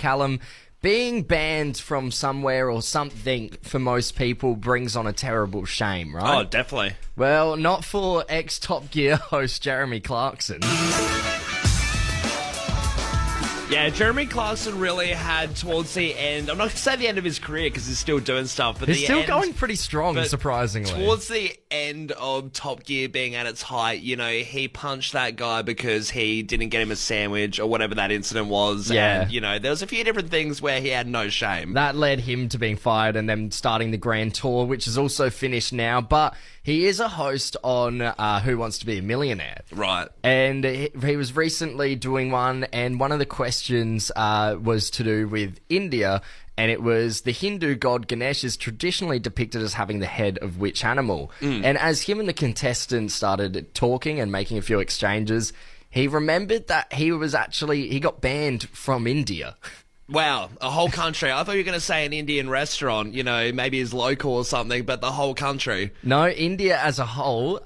Callum, being banned from somewhere or something for most people brings on a terrible shame, right? Oh, definitely. Well, not for ex-Top Gear host Jeremy Clarkson. Yeah, Jeremy Clarkson really had towards the end, I'm not going to say the end of his career because he's still doing stuff, but He's the still end, going pretty strong, surprisingly. towards the end of Top Gear being at its height, you know, he punched that guy because he didn't get him a sandwich or whatever that incident was. Yeah. And, you know, there was a few different things where he had no shame. That led him to being fired and then starting the Grand Tour, which is also finished now. But he is a host on Who Wants to Be a Millionaire. Right. And he was recently doing one, and one of the questions was to do with India, and it was the Hindu god Ganesh is traditionally depicted as having the head of which animal? And as him and the contestant started talking and making a few exchanges, he remembered that he got banned from India. Wow, a whole country. I thought you were going to say an Indian restaurant, you know, maybe his local or something, but the whole country. No, India as a whole.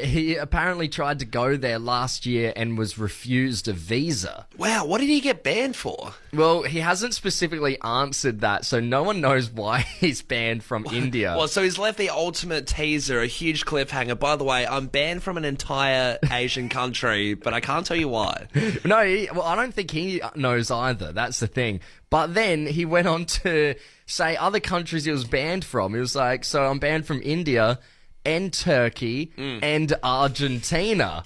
He apparently tried to go there last year and was refused a visa. Wow, what did he get banned for? Well, he hasn't specifically answered that, so no one knows why he's banned from India. Well, so he's left the ultimate teaser, a huge cliffhanger. By the way, I'm banned from an entire Asian country, but I can't tell you why. No, I don't think he knows either. That's the thing. But then he went on to say other countries he was banned from. He was like, so I'm banned from India and Turkey and Argentina.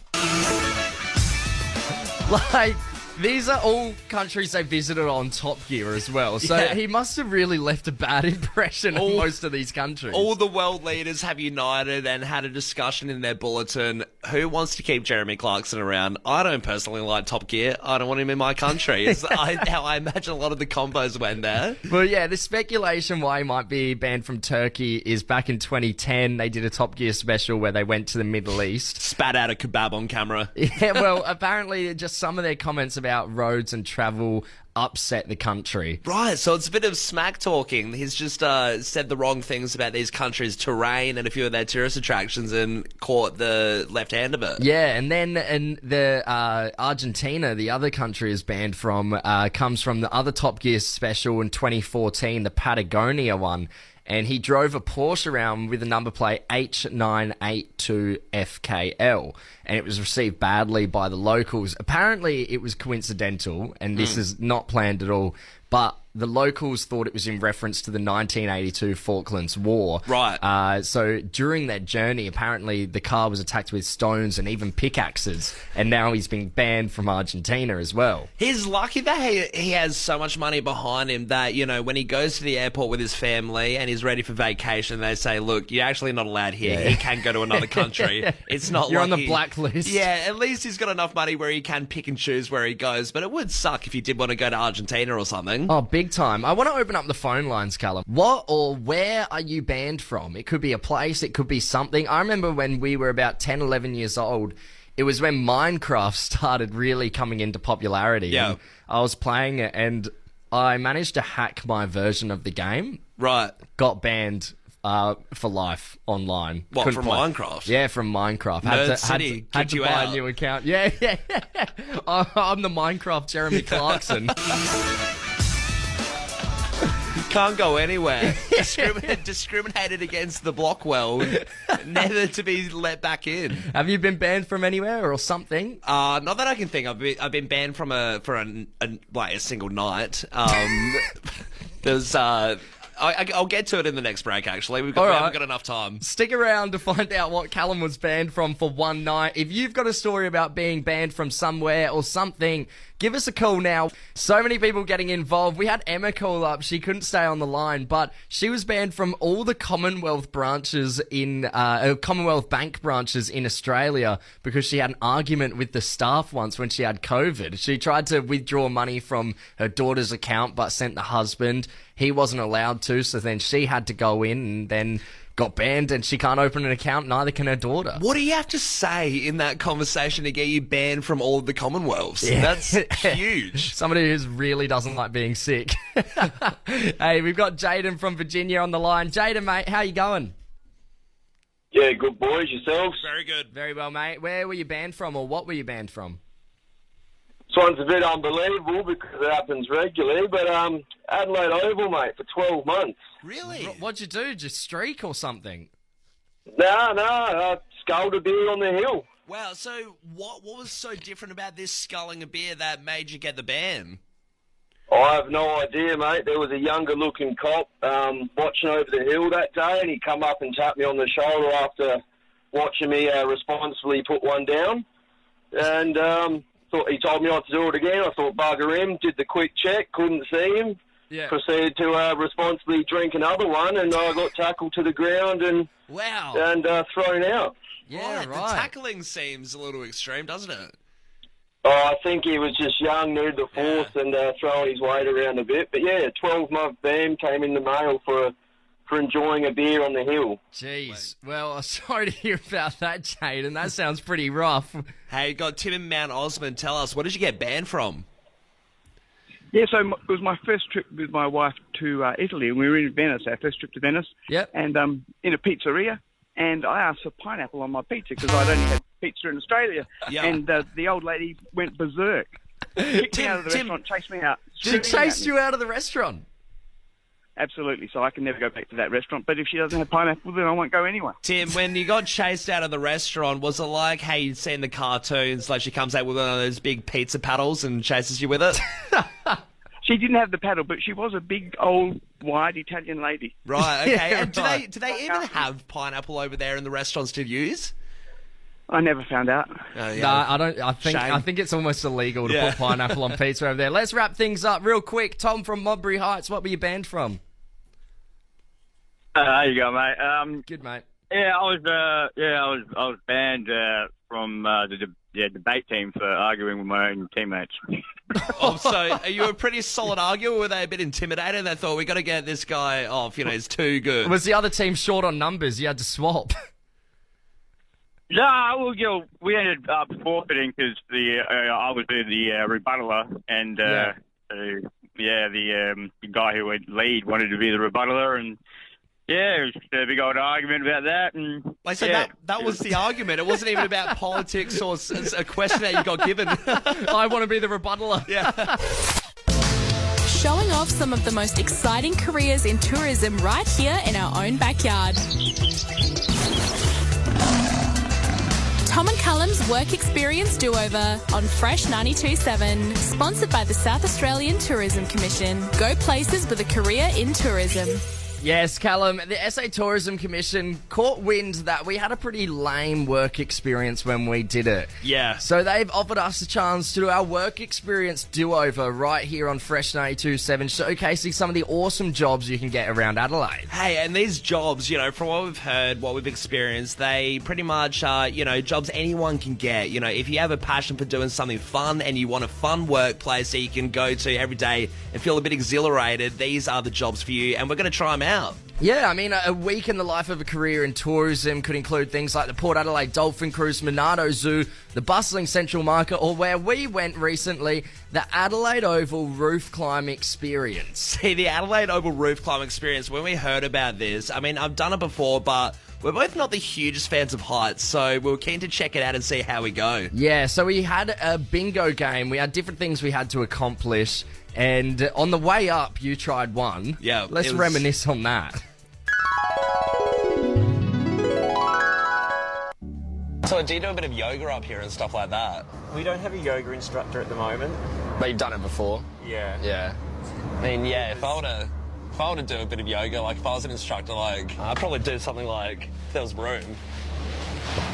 Like, these are all countries they visited on Top Gear as well. So Yeah. he must have really left a bad impression of most of these countries. All the world leaders have united and had a discussion in their bulletin. Who wants to keep Jeremy Clarkson around? I don't personally like Top Gear. I don't want him in my country. It's how I imagine a lot of the combos went there. Well, yeah, the speculation why he might be banned from Turkey is back in 2010, they did a Top Gear special where they went to the Middle East. Spat out a kebab on camera. Yeah, well, apparently just some of their comments about roads and travel upset the country. Right, so it's a bit of smack talking. He's just said the wrong things about these countries' terrain and a few of their tourist attractions and caught the left hand of it. Yeah, and then the Argentina, the other country is banned from, comes from the other Top Gear special in 2014, the Patagonia one. And he drove a Porsche around with the number plate H982FKL, and it was received badly by the locals. Apparently, it was coincidental, and this is not planned at all, but the locals thought it was in reference to the 1982 Falklands War. Right. So during that journey, apparently the car was attacked with stones and even pickaxes, and now he's been banned from Argentina as well. He's lucky that he has so much money behind him that, you know, when he goes to the airport with his family and he's ready for vacation, they say, look, you're actually not allowed here. Yeah. He can go to another country. It's not You're like on the blacklist. Yeah, at least he's got enough money where he can pick and choose where he goes, but it would suck if he did want to go to Argentina or something. Oh, big time. I want to open up the phone lines, Callum. What or where are you banned from? It could be a place, it could be something. I remember when we were about 10, 11 years old, it was when Minecraft started really coming into popularity. Yeah. And I was playing it and I managed to hack my version of the game. Right. Got banned for life online. What, Couldn't from play. Minecraft? Yeah, from Minecraft. Nerd City had kicked to you buy out. a new account. Yeah. I'm the Minecraft Jeremy Clarkson. Can't go anywhere. Discriminated against the block world, never to be let back in. Have you been banned from anywhere or something? Not that I can think. I've been banned from a single night. There's I'll get to it in the next break. Actually, we haven't got enough time. Stick around to find out what Callum was banned from for one night. If you've got a story about being banned from somewhere or something, give us a call now. So many people getting involved. We had Emma call up. She couldn't stay on the line, but she was banned from all the Commonwealth branches in Commonwealth Bank branches in Australia because she had an argument with the staff once when she had COVID. She tried to withdraw money from her daughter's account, but sent the husband. He wasn't allowed to, so then she had to go in and then got banned, and she can't open an account, neither can her daughter. What do you have to say in that conversation to get you banned from all of the Commonwealths? Yeah. That's huge. Somebody who really doesn't like being sick. Hey, we've got Jaden from Virginia on the line. Jaden, mate, how you going? Yeah, good boys, yourselves. Very good. Very well, mate. Where were you banned from, or what were you banned from? This one's a bit unbelievable because it happens regularly, but Adelaide Oval, mate, for 12 months. Really? What'd you do? Just streak or something? No, I sculled a beer on the hill. Wow, so what was so different about this sculling a beer that made you get the ban? I have no idea, mate. There was a younger-looking cop watching over the hill that day, and he come up and tapped me on the shoulder after watching me responsibly put one down. And thought he told me not to do it again. I thought, bugger him, did the quick check, couldn't see him. Yeah. Proceeded to responsibly drink another one, and I got tackled to the ground and thrown out. Yeah, The tackling seems a little extreme, doesn't it? Oh, I think he was just young, needed the force, and throwing his weight around a bit. But yeah, 12-month ban came in the mail for enjoying a beer on the hill. Jeez. Well, I'm sorry to hear about that, Jaden. That sounds pretty rough. Hey, got Tim in Mount Osmond. Tell us, what did you get banned from? Yeah, so it was my first trip with my wife to Italy, and we were in Venice, our first trip to Venice. Yep. And in a pizzeria, and I asked for pineapple on my pizza because I'd only had pizza in Australia. Yeah. And the old lady went berserk. Kicked me out of the restaurant, chased me out. She chased you out of the restaurant? Absolutely, so I can never go back to that restaurant. But if she doesn't have pineapple, then I won't go anyway. Tim, when you got chased out of the restaurant, was it like, hey, you'd seen the cartoons, like she comes out with one of those big pizza paddles and chases you with it? She didn't have the paddle, but she was a big, old, wide Italian lady. Right, okay. Yeah, And right. do they even have pineapple over there in the restaurants to use? I never found out. Oh, yeah. No, I don't. I Shame. think it's almost illegal to Yeah. put pineapple on pizza over there. Let's wrap things up real quick. Tom from Modbury Heights, what were you banned from? How you go, mate? Good, mate. Yeah, I was banned from the debate team for arguing with my own teammates. Oh, so are you a pretty solid arguer? Were they a bit intimidated? They thought, we got to get this guy off, he's too good. Was the other team short on numbers? You had to swap. No, well, we ended up forfeiting because I was the rebuttaler, and the guy who would lead wanted to be the rebuttaler, and yeah, it was a big old argument about that. And Like, so that was the argument. It wasn't even about politics or a question that you got given. I want to be the rebuttaler. Yeah. Showing off some of the most exciting careers in tourism right here in our own backyard. Tom and Callum's Work Experience Do-Over on Fresh 92.7, sponsored by the South Australian Tourism Commission. Go places with a career in tourism. Yes, Callum, the SA Tourism Commission caught wind that we had a pretty lame work experience when we did it. Yeah. So they've offered us a chance to do our work experience do-over right here on Fresh 92.7, showcasing some of the awesome jobs you can get around Adelaide. Hey, and these jobs, from what we've heard, what we've experienced, they pretty much are, jobs anyone can get. If you have a passion for doing something fun and you want a fun workplace that you can go to every day and feel a bit exhilarated, these are the jobs for you, and we're going to try them out. Yeah, I mean, a week in the life of a career in tourism could include things like the Port Adelaide Dolphin Cruise, Monado Zoo, the bustling Central Market, or where we went recently, the Adelaide Oval Roof Climb Experience. See, the Adelaide Oval Roof Climb Experience, when we heard about this, I mean, I've done it before, but we're both not the hugest fans of heights, so we were keen to check it out and see how we go. Yeah, so we had a bingo game. We had different things we had to accomplish. And on the way up, you tried one. Yeah. Let's reminisce on that. So do you do a bit of yoga up here and stuff like that? We don't have a yoga instructor at the moment. But you've done it before? Yeah. Yeah. I mean, yeah, if I were to do a bit of yoga, like if I was an instructor, like I'd probably do something like if there was room.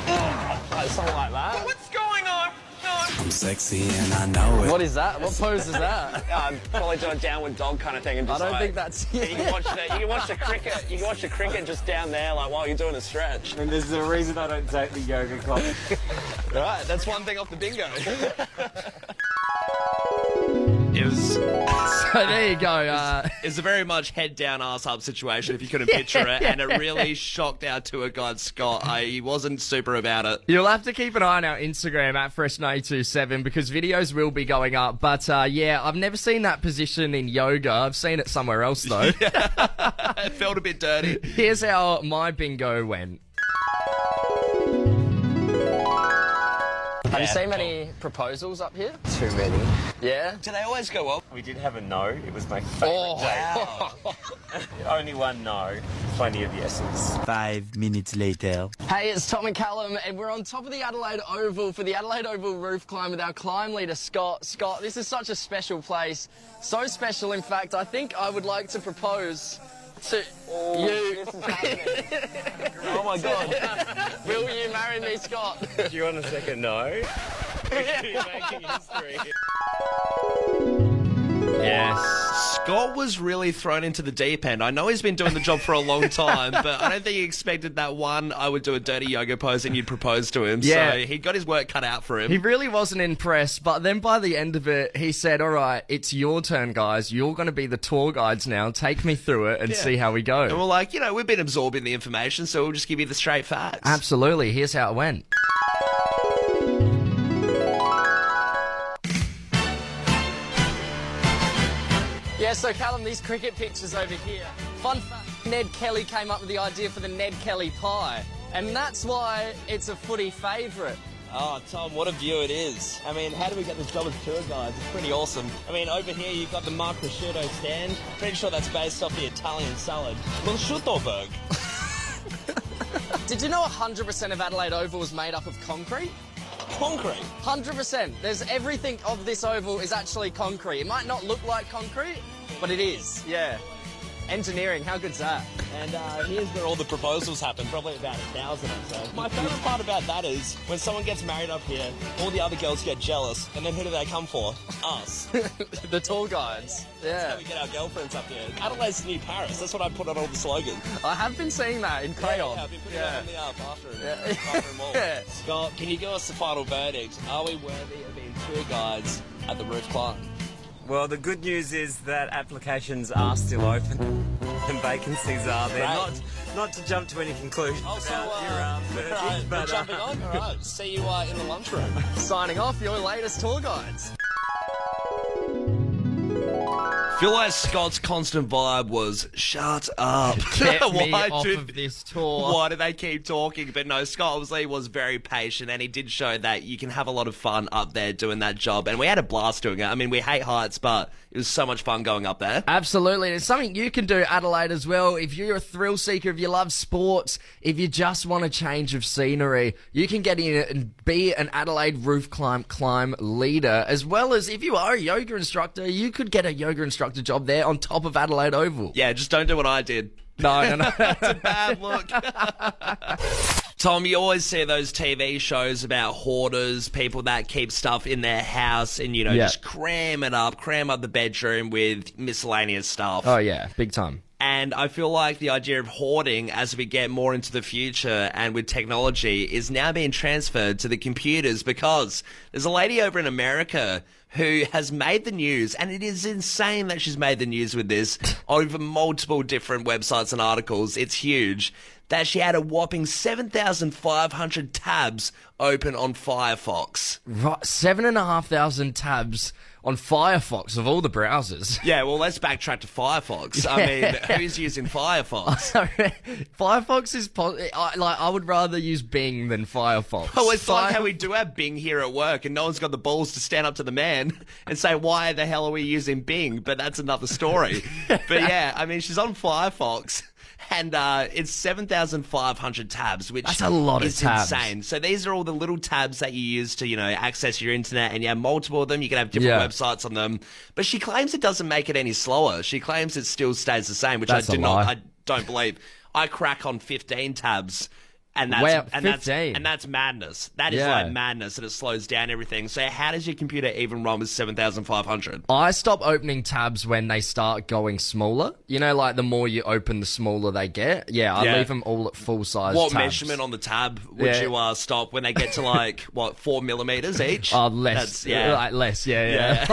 Like something like that. What's going on? I'm sexy and I know it. What is that? What pose is that? I'd probably do a downward dog kind of thing, and I just don't think that's You can watch the cricket. You can watch the cricket just down there, like while you're doing a stretch. And there's a reason I don't take the yoga class. Right, that's one thing off the bingo. It was. So there you go. It's a very much head down, ass up situation if you couldn't picture it, and it really shocked our tour guide Scott. He wasn't super about it. You'll have to keep an eye on our Instagram at Fresh927 because videos will be going up. But yeah, I've never seen that position in yoga. I've seen it somewhere else though. It felt a bit dirty. Here's how my bingo went. Have you seen many proposals up here? Too many. Yeah? Do they always go well? We did have a no. It was my favourite day. Only one no. Plenty of yeses. 5 minutes later. Hey, it's Tom Callum, and we're on top of the Adelaide Oval for the Adelaide Oval roof climb with our climb leader, Scott. Scott, this is such a special place. So special, in fact, I think I would like to propose to you. This is happening. Oh my God. Will you marry me, Scott? Do you want a second no? You're making history. Yes. Scott was really thrown into the deep end. I know he's been doing the job for a long time, but I don't think he expected that one, I would do a dirty yoga pose and you'd propose to him. Yeah. So he got his work cut out for him. He really wasn't impressed, but then by the end of it, he said, all right, it's your turn, guys. You're going to be the tour guides now. Take me through it and see how we go. And we're like, we've been absorbing the information, so we'll just give you the straight facts. Absolutely. Here's how it went. Yeah, so Callum, these cricket pictures over here. Fun fact, Ned Kelly came up with the idea for the Ned Kelly pie, and that's why it's a footy favourite. Oh, Tom, what a view it is. I mean, how do we get this job as tour guides? It's pretty awesome. I mean, over here you've got the Mark Prosciutto stand. Pretty sure that's based off the Italian salad. Prosciuttoberg. Did you know 100% of Adelaide Oval was made up of concrete? Concrete. 100%. There's everything of this oval is actually concrete. It might not look like concrete, but it is. Yeah. Engineering, how good's that? And here's where all the proposals happen, probably about 1,000 or so. My favourite part about that is when someone gets married up here, all the other girls get jealous, and then who do they come for? Us. The tour guides. That's Yeah. how we get our girlfriends up here. Adelaide's the new Paris. That's what I put on all the slogans. I have been seeing that in crayon. Yeah, I've been putting that on the bathroom. Yeah. Bathroom wall. Yeah. Scott, can you give us the final verdict? Are we worthy of being tour guides at the roof climb? Well, the good news is that applications are still open and vacancies are there. Right. Not to jump to any conclusions about your verdict, we're but jumping on. All right, see you in the lunchroom. Signing off, your latest tour guides. I feel like Scott's constant vibe was, shut up. Get me Why off do- of this tour. Why do they keep talking? But no, Scott obviously was very patient, and he did show that you can have a lot of fun up there doing that job. And we had a blast doing it. I mean, we hate heights, but it was so much fun going up there. Absolutely. It's something you can do, Adelaide, as well. If you're a thrill seeker, if you love sports, if you just want a change of scenery, you can get in and be an Adelaide roof climb leader, as well as if you are a yoga instructor, you could get a yoga instructor job there on top of Adelaide Oval. Yeah, just don't do what I did. No. That's a bad look. Tom, you always see those TV shows about hoarders, people that keep stuff in their house and, just cram up the bedroom with miscellaneous stuff. Oh, yeah. Big time. And I feel like the idea of hoarding as we get more into the future and with technology is now being transferred to the computers, because there's a lady over in America who has made the news, and it is insane that she's made the news with this over multiple different websites and articles. It's huge. That she had a whopping 7,500 tabs open on Firefox. Right, 7,500 tabs on Firefox of all the browsers. Yeah, well, let's backtrack to Firefox. I mean, who's using Firefox? Firefox is... I would rather use Bing than Firefox. Oh, it's like how we do our Bing here at work, and no one's got the balls to stand up to the man and say, why the hell are we using Bing? But that's another story. But yeah, I mean, she's on Firefox. And it's 7,500 tabs, which that's a lot of is tabs. Insane. So these are all the little tabs that you use to, access your internet, and you have multiple of them. You can have different websites on them. But she claims it doesn't make it any slower. She claims it still stays the same, which That's I a lie. I don't believe. I crack on 15 tabs. And that's madness. That is like madness, and it slows down everything. So how does your computer even run with 7,500? I stop opening tabs when they start going smaller. Like the more you open, the smaller they get. Yeah, I leave them all at full size. What tabs. measurement on the tab would you stop when they get to 4 millimeters each? Oh, less. Less. Yeah.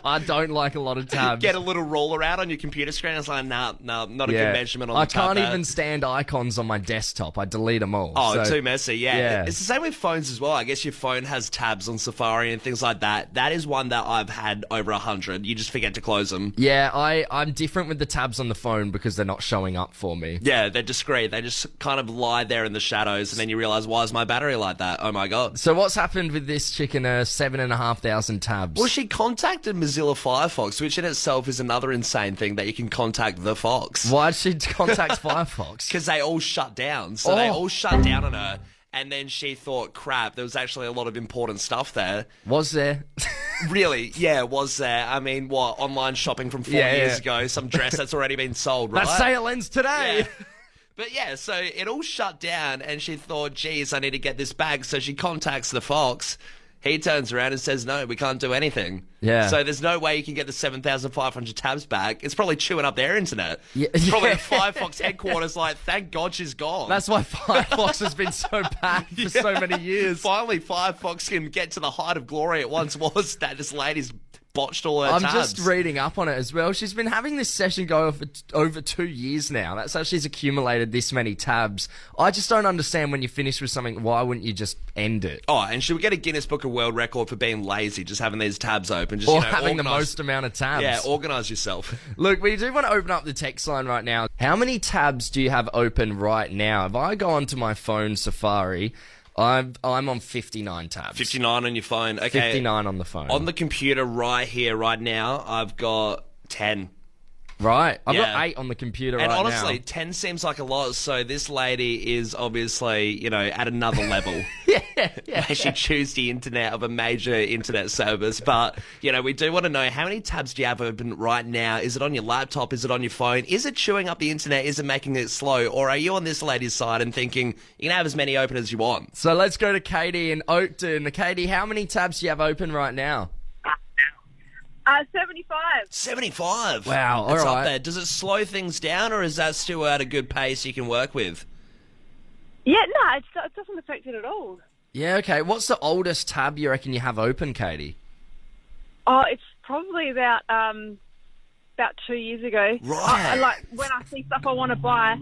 I don't like a lot of tabs. Get a little ruler out on your computer screen. It's like, nah, not a good measurement on the tab. I can't even stand icons on my desktop. desktop. I delete them all. Oh, So- too messy, yeah. It's the same with phones as well. I guess your phone has tabs on Safari and things like that. That is one that I've had over 100. You just forget to close them. Yeah, I'm different with the tabs on the phone because they're not showing up for me. Yeah, they're discreet. They just kind of lie there in the shadows, and then you realise, why is my battery like that? Oh my god. So what's happened with this chicken? 7,500 tabs. Well, she contacted Mozilla Firefox, which in itself is another insane thing that you can contact the Fox. Why'd she contact Firefox? Because they all shut down. So they all shut down on her. And then she thought, crap, there was actually a lot of important stuff there. Was there? Really? Yeah, was there. I mean, what? Online shopping from 4 years ago, some dress that's already been sold, right? That sale ends today. Yeah. But yeah, so it all shut down, and she thought, geez, I need to get this back. So she contacts the Fox. He turns around and says, no, we can't do anything. Yeah. So there's no way you can get the 7,500 tabs back. It's probably chewing up their internet. Yeah. It's probably the Firefox headquarters like, thank God she's gone. That's why Firefox has been so bad for so many years. Finally, Firefox can get to the height of glory it once was that this lady's botched all her I'm tabs. just reading up on it as well. She's been having this session go for over 2 years now. That's how she's accumulated this many tabs. I just don't understand when you finish with something, why wouldn't you just end it? Oh, and she would get a Guinness Book of World Record for being lazy, just having these tabs open. Just, Or having the organise- most amount of tabs. Yeah, organise yourself. Look, we do want to open up the text line right now. How many tabs do you have open right now? If I go onto my phone Safari, I'm on 59 tabs. 59 on your phone. Okay. 59 on the phone. On the computer right here, right now, I've got 10. Right. I've Yeah. got 8 on the computer And right honestly, now. 10 seems like a lot, so this lady is obviously, at another level. Yeah. Where she chews the internet of a major internet service. But, we do want to know, how many tabs do you have open right now? Is it on your laptop? Is it on your phone? Is it chewing up the internet? Is it making it slow? Or are you on this lady's side and thinking, you can have as many open as you want? So let's go to Katie in Oakton. Katie, how many tabs do you have open right now? 75. 75. Wow, That's all up right. there. Does it slow things down, or is that still at a good pace you can work with? Yeah, no, it doesn't affect it at all. Yeah, okay. What's the oldest tab you reckon you have open, Katie? Oh, it's probably about 2 years ago. Right. Like when I see stuff I want to buy,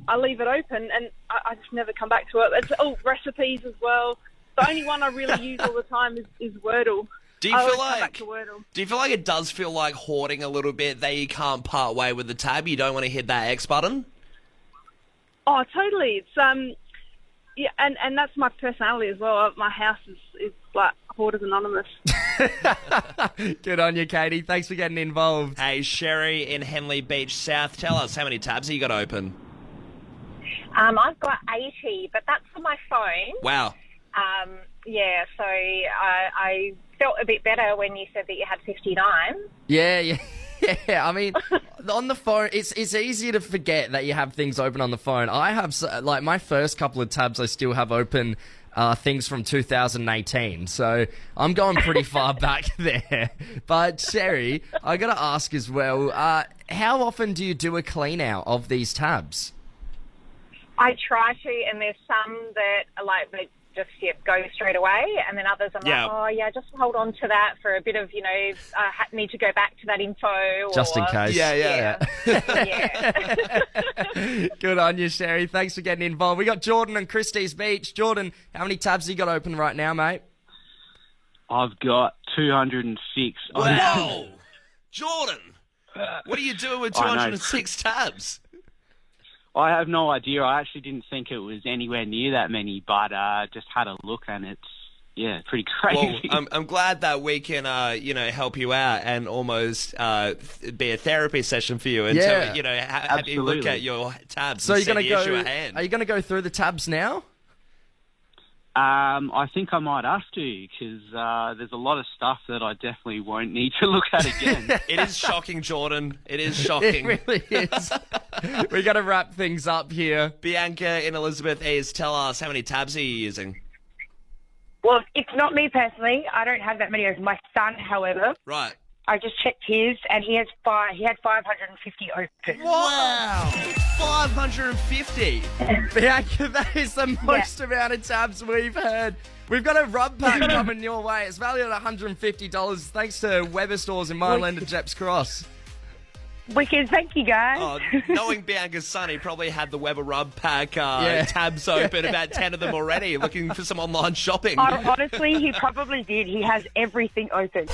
I leave it open and I just never come back to it. It's all recipes as well. The only one I really use all the time is Wordle. Do you I feel always come back like to Wordle. Do you feel like it does feel like hoarding a little bit, that you can't part way with the tab? You don't want to hit that X button? Oh, totally. It's yeah, and that's my personality as well. My house is like Hoarders Anonymous. Good on you, Katie. Thanks for getting involved. Hey, Sherry in Henley Beach South, tell us, how many tabs have you got open? I've got 80, but that's for my phone. Wow. Yeah, so I felt a bit better when you said that you had 59. Yeah. I mean, on the phone, it's easier to forget that you have things open on the phone. I have, like, my first couple of tabs I still have open things from 2018. So I'm going pretty far back there. But, Sherry, I got to ask as well, how often do you do a clean out of these tabs? I try to, and there's some that are like they just go straight away, and then others I'm like, just hold on to that for a bit of, I need to go back to that info. Just in case. Yeah. Good on you, Sherry. Thanks for getting involved. We got Jordan and Christie's Beach. Jordan, how many tabs have you got open right now, mate? I've got 206. Wow. Jordan, what are you doing with 206 tabs? I have no idea. I actually didn't think it was anywhere near that many, but just had a look, and it's pretty crazy. Well, I'm glad that we can, help you out and almost be a therapy session for you and have you look at your tabs. So and you're send gonna the issue a hand. Are you going to go through the tabs now? I think I might have to, because there's a lot of stuff that I definitely won't need to look at again. It is shocking, Jordan. It is shocking. It really is. We got to wrap things up here. Bianca in Elizabeth East, tell us, how many tabs are you using? Well, it's not me personally. I don't have that many open. My son, however. Right. I just checked his, and he had 550 open. Wow! 550! Bianca, that is the most amount of tabs we've heard. We've got a rub pack coming your way. It's valued at $150 thanks to Weber Stores in Mine and Jeps Cross. Wicked, thank you, guys. Oh, knowing Bianca's son, he probably had the Weber Rub Pack tabs open, about 10 of them already, looking for some online shopping. Honestly, he probably did. He has everything open.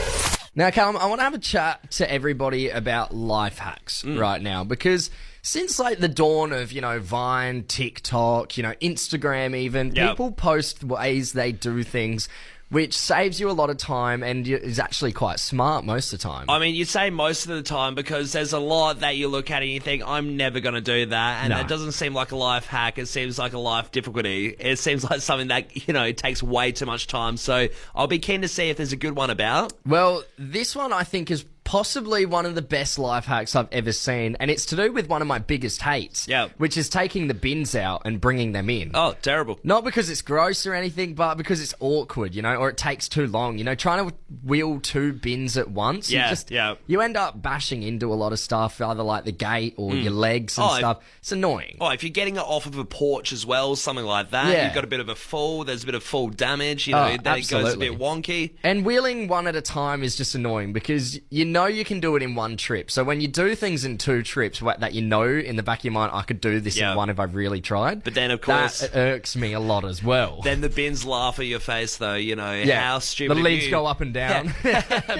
Now, Callum, I want to have a chat to everybody about life hacks right now, because since like the dawn of, Vine, TikTok, Instagram even, people post ways they do things which saves you a lot of time and is actually quite smart most of the time. I mean, you say most of the time because there's a lot that you look at and you think, I'm never going to do that. And it doesn't seem like a life hack. It seems like a life difficulty. It seems like something that, it takes way too much time. So I'll be keen to see if there's a good one about. Well, this one I think is possibly one of the best life hacks I've ever seen, and it's to do with one of my biggest hates, which is taking the bins out and bringing them in. Oh, terrible. Not because it's gross or anything, but because it's awkward, or it takes too long. Trying to wheel two bins at once, you end up bashing into a lot of stuff, either like the gate or your legs and stuff. It's annoying. Oh, if you're getting it off of a porch as well, something like that, you've got a bit of a fall, there's a bit of fall damage, then it goes a bit wonky. And wheeling one at a time is just annoying because you can do it in one trip. So when you do things in two trips that in the back of your mind, I could do this in one if I really tried. But then, of course, that irks me a lot as well. Then the bins laugh at your face, though. How stupid. The lids go up and down,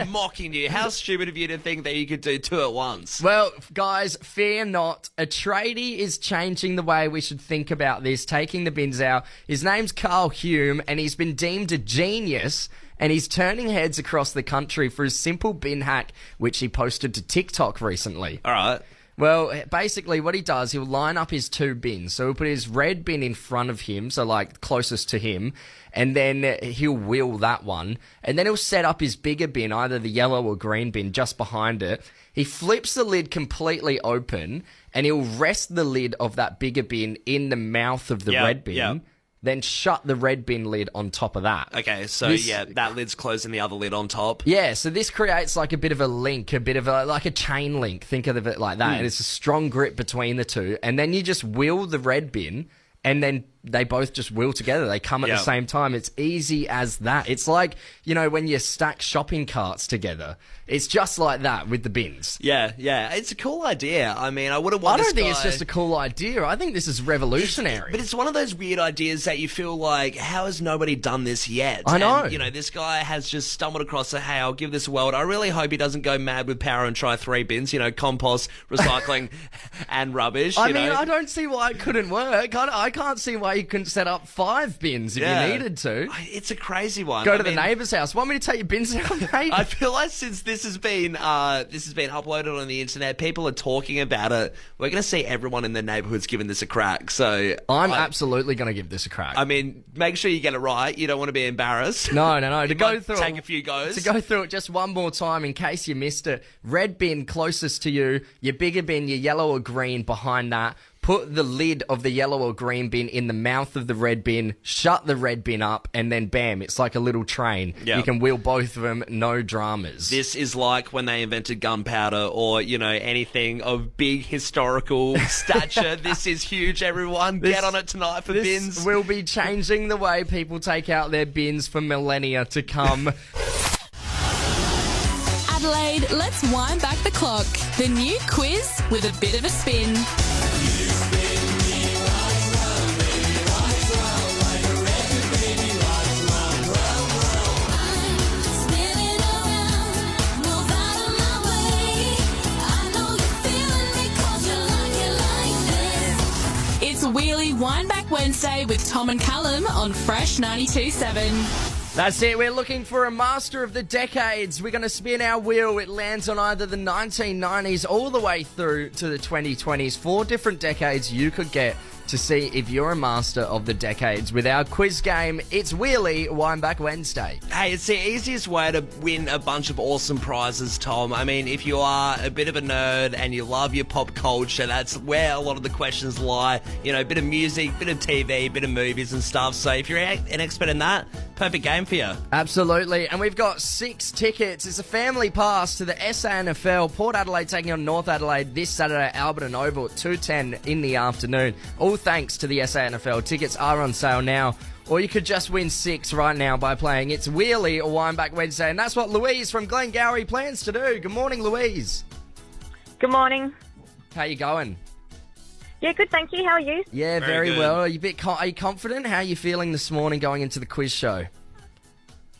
mocking you. How stupid of you to think that you could do two at once. Well, guys, fear not. A tradie is changing the way we should think about this, taking the bins out. His name's Carl Hume, and he's been deemed a genius. And he's turning heads across the country for his simple bin hack, which he posted to TikTok recently. All right. Well, basically what he does, he'll line up his two bins. So he'll put his red bin in front of him, so like closest to him, and then he'll wheel that one. And then he'll set up his bigger bin, either the yellow or green bin, just behind it. He flips the lid completely open, and he'll rest the lid of that bigger bin in the mouth of the red bin. Then shut the red bin lid on top of that. Okay, so that lid's closing the other lid on top. Yeah, so this creates like a bit of a link, a bit of like a chain link. Think of it like that. And it's a strong grip between the two. And then you just wheel the red bin, and then they both just wheel together. They come at the same time. It's easy as that. It's like, when you stack shopping carts together. It's just like that with the bins. Yeah. It's a cool idea. I mean, I wouldn't want I don't think it's just a cool idea. I think this is revolutionary. But it's one of those weird ideas that you feel like, how has nobody done this yet? I know. And, this guy has just stumbled across hey, I'll give this a whirl. I really hope he doesn't go mad with power and try 3 bins, compost, recycling, and rubbish. I mean, I don't see why it couldn't work. I can't see why you couldn't set up 5 bins if you needed to. It's a crazy one. Go to the neighbour's house. Want me to take your bins out, mate? I feel like since this has been uploaded on the internet, people are talking about it. We're going to see everyone in the neighbourhoods giving this a crack. So I'm absolutely going to give this a crack. I mean, make sure you get it right. You don't want to be embarrassed. No. To go through take a few goes. To go through it just one more time in case you missed it. Red bin closest to you. Your bigger bin, your yellow or green behind that. Put the lid of the yellow or green bin in the mouth of the red bin, shut the red bin up, and then bam, it's like a little train. Yep. You can wheel both of them, no dramas. This is like when they invented gunpowder or, anything of big historical stature. This is huge, everyone. Get on it tonight for bins. This will be changing the way people take out their bins for millennia to come. Adelaide, let's wind back the clock. The new quiz with a bit of a spin. It's Wheelie Windback Wednesday with Tom and Callum on Fresh 92.7. That's it. We're looking for a master of the decades. We're going to spin our wheel. It lands on either the 1990s all the way through to the 2020s. 4 different decades you could get to see if you're a master of the decades. With our quiz game, it's Wheelie Windback Wednesday. Hey, it's the easiest way to win a bunch of awesome prizes, Tom. I mean, if you are a bit of a nerd and you love your pop culture, that's where a lot of the questions lie. A bit of music, bit of TV, bit of movies and stuff. So if you're an expert in that, perfect game for you. Absolutely. And we've got 6 tickets. It's a family pass to the SANFL. Port Adelaide taking on North Adelaide this Saturday, Alberton Oval at 2:10 in the afternoon. All thanks to the SANFL. Tickets are on sale now. Or you could just win 6 right now by playing It's Wheelie or Windback Wednesday. And that's what Louise from Glengarry plans to do. Good morning, Louise. Good morning. How you going? Yeah, good, thank you. How are you? Yeah, very well. Are you are you confident? How are you feeling this morning going into the quiz show?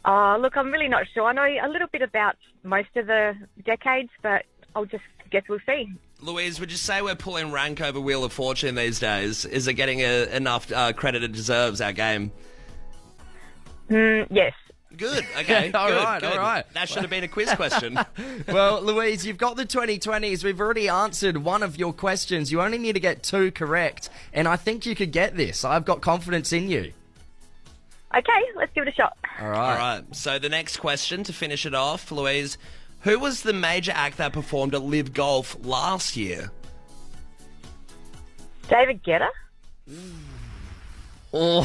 Look, I'm really not sure. I know a little bit about most of the decades, but I'll just guess we'll see. Louise, would you say we're pulling rank over Wheel of Fortune these days? Is it getting enough credit it deserves, our game? Yes. Good. Okay. All good, right. good. All right. That should have been a quiz question. Well, Louise, you've got the 2020s. We've already answered one of your questions. You only need to get 2 correct, and I think you could get this. I've got confidence in you. Okay, let's give it a shot. All right. All right. So the next question to finish it off, Louise, who was the major act that performed at Live Golf last year? David Guetta? Oh,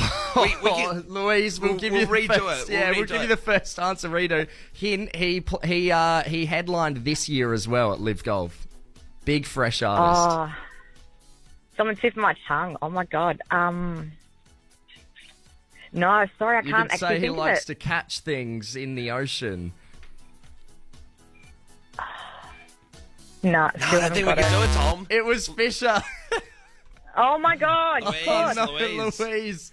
Louise, we'll give you the redo first. it. We'll give you the first answer. Redo. He headlined this year as well at Live Golf. Big fresh artist. Oh, someone sipped my tongue. Oh my god. No, sorry, I You can't could actually say he think of likes it. to catch things in the ocean. No, I don't think we can do it, Tom. It was Fisher. Oh my god! Louise, of course. No, Louise. Louise.